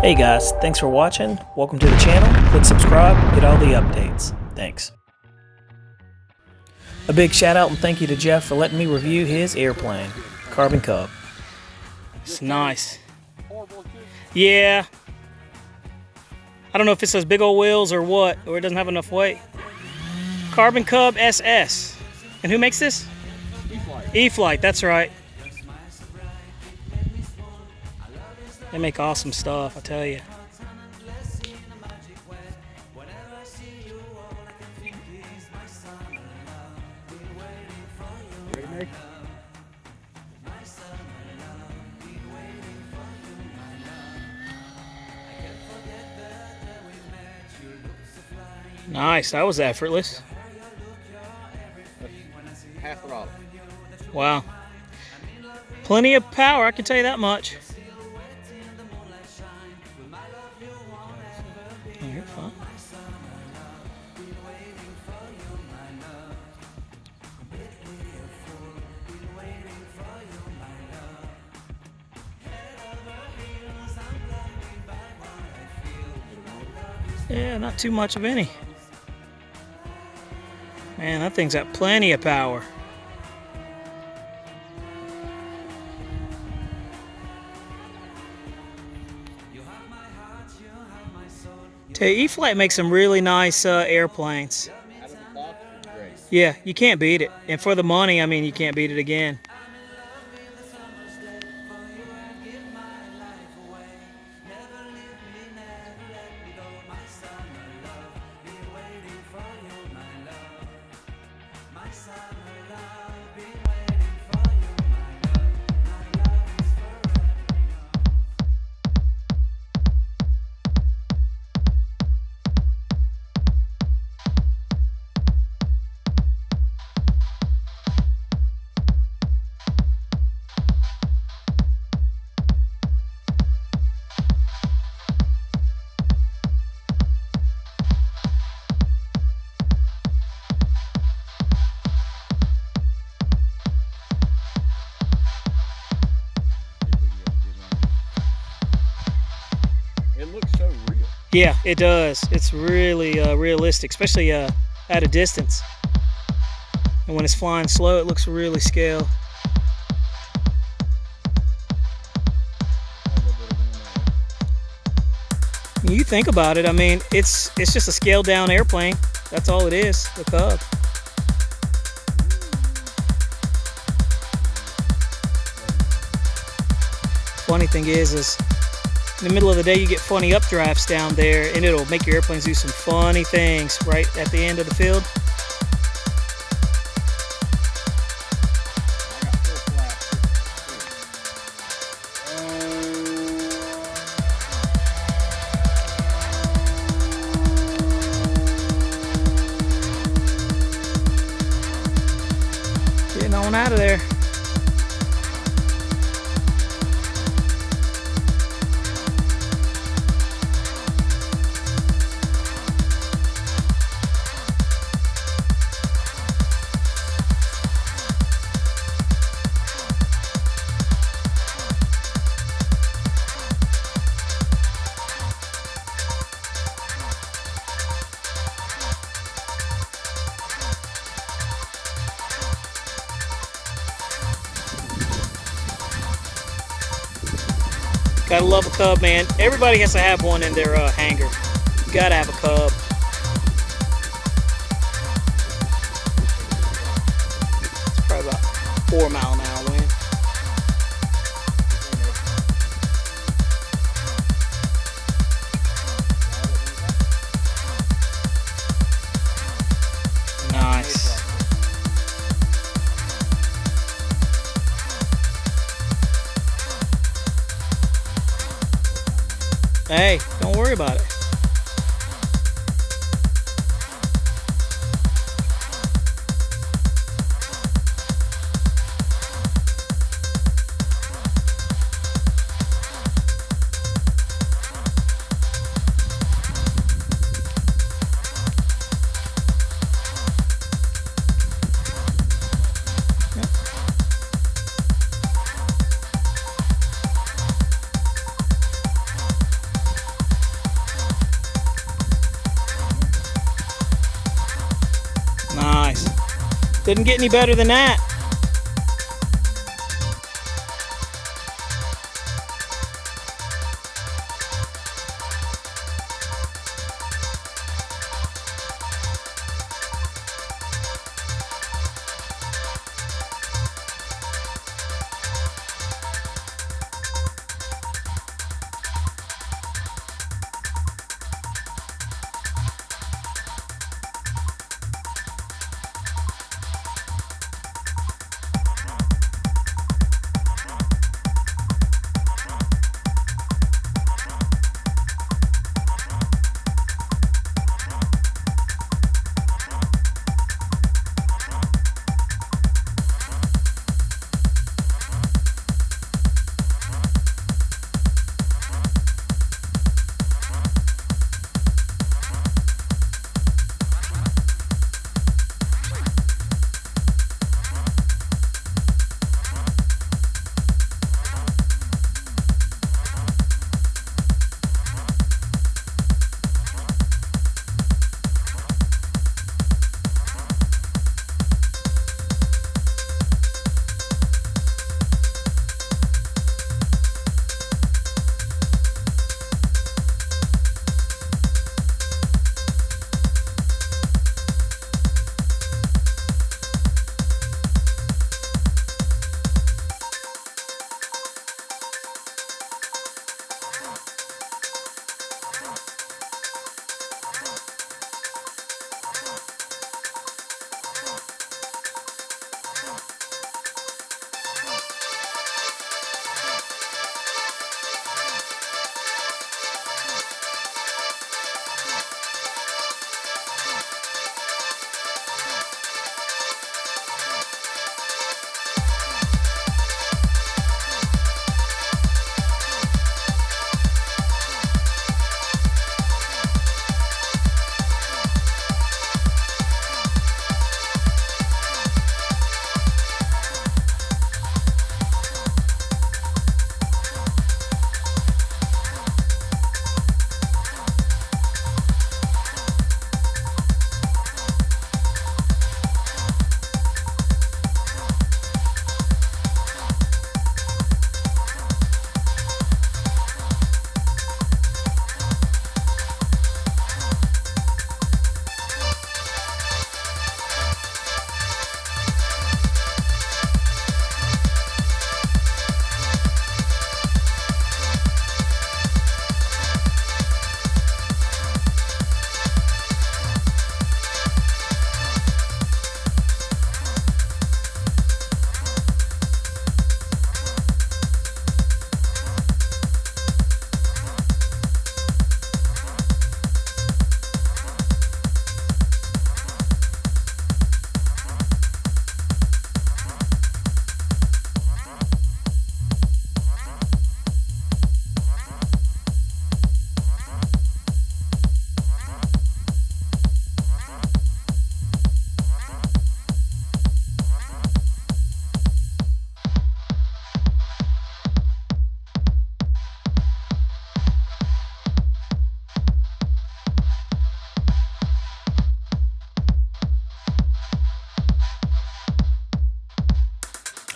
Hey guys, thanks for watching. Welcome to the channel. Click subscribe, get all the updates. Thanks. A big shout out and thank you to Jeff for letting me review his airplane, Carbon Cub. It's nice. Yeah. I don't know if it's those big old wheels or what, or it doesn't have enough weight. Carbon Cub SS. And who makes this? E-Flite. E-Flite, that's right. They make awesome stuff, I tell you. Nice, that was effortless. Half throttle. Wow. Plenty of power, I can tell you that much. Oh, you're fine. Yeah, not too much of any. Man, that thing's got plenty of power. E-Flite makes some really nice airplanes. Out of the box is great. Yeah, you can't beat it. And for the money, I mean, you can't beat it again. It looks so real. Yeah, it does. It's really realistic, especially at a distance. And when it's flying slow, it looks really scale. You think about it, I mean, it's just a scaled down airplane. That's all it is, the Cub. Funny thing is in the middle of the day, you get funny updrafts down there, and it'll make your airplanes do some funny things right at the end of the field. Getting on out of there. Gotta love a Cub, man. Everybody has to have one in their hangar. You gotta have a Cub. It's probably about 4 mile an hour wind. Nice. Hey, don't worry about it. Couldn't get any better than that.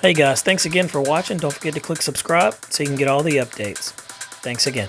Hey guys, thanks again for watching. Don't forget to click subscribe so you can get all the updates. Thanks again.